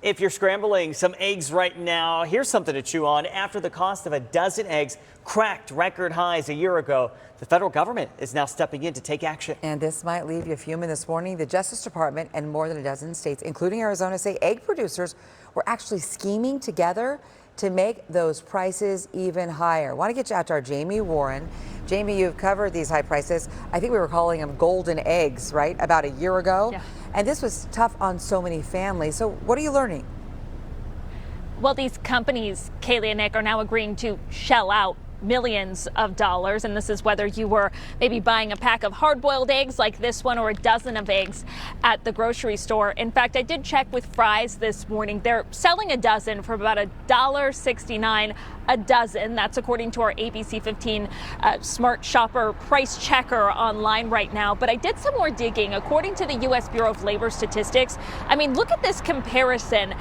If you're scrambling some eggs right now, here's something to chew on. After the cost of a dozen eggs cracked record highs a year ago, the federal government is now stepping in to take action. And this might leave you fuming this morning. The Justice Department and more than a dozen states, including Arizona, say egg producers were actually scheming together to make those prices even higher. I want to get you out to our Jamie Warren. Jamie, you've covered these high prices. I think we were calling them golden eggs, right? About a year ago. Yeah. And this was tough on so many families. So what are you learning? Well, these companies, Kaylee and Nick, are now agreeing to shell out millions of dollars. And this is whether you were maybe buying a pack of hard-boiled eggs like this one or a dozen of eggs at the grocery store. In fact, I did check with Fry's this morning. They're selling a dozen for about $1.69 a dozen. That's according to our ABC 15 Smart Shopper price checker online right now. But I did some more digging. According to the U.S. Bureau of Labor Statistics, I mean, look at this comparison.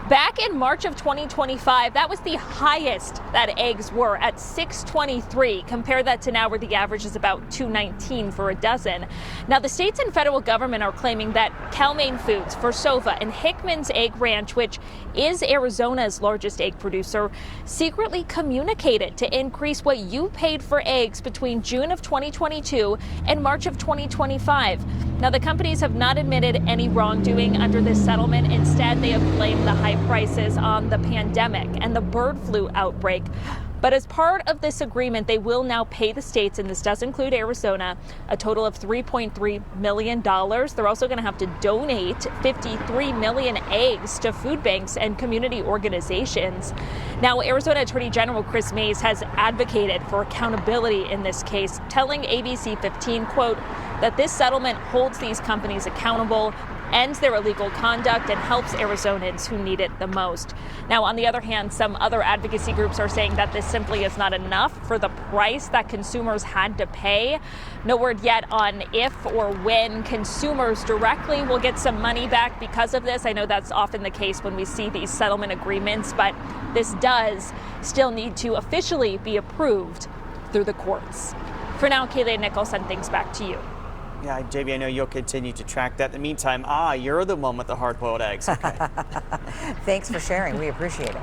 Back in March of 2025, that was the highest that eggs were at $6.23. Compare that to now where the average is about $2.19 for a dozen. Now, the states and federal government are claiming that Cal-Maine Foods, Versova, and Hickman's Egg Ranch, which is Arizona's largest egg producer, secretly communicated to increase what you paid for eggs between June of 2022 and March of 2025. Now, the companies have not admitted any wrongdoing under this settlement. Instead, they have blamed the high prices on the pandemic and the bird flu outbreak. But as part of this agreement, they will now pay the states, and this does include Arizona, a total of $3.3 million. They're also going to have to donate 53 million eggs to food banks and community organizations. Now, Arizona Attorney General Chris Mays has advocated for accountability in this case, telling ABC 15, quote, that this settlement holds these companies accountable, ends their illegal conduct, and helps Arizonans who need it the most. Now, on the other hand, some other advocacy groups are saying that this simply is not enough for the price that consumers had to pay. No word yet on if or when consumers directly will get some money back because of this. I know that's often the case when we see these settlement agreements, but this does still need to officially be approved through the courts. For now, Kaylee and Nick, I'll send things back to you. Yeah, JB, I know you'll continue to track that. In the meantime, you're the one with the hard-boiled eggs. Okay. Thanks for sharing. We appreciate it.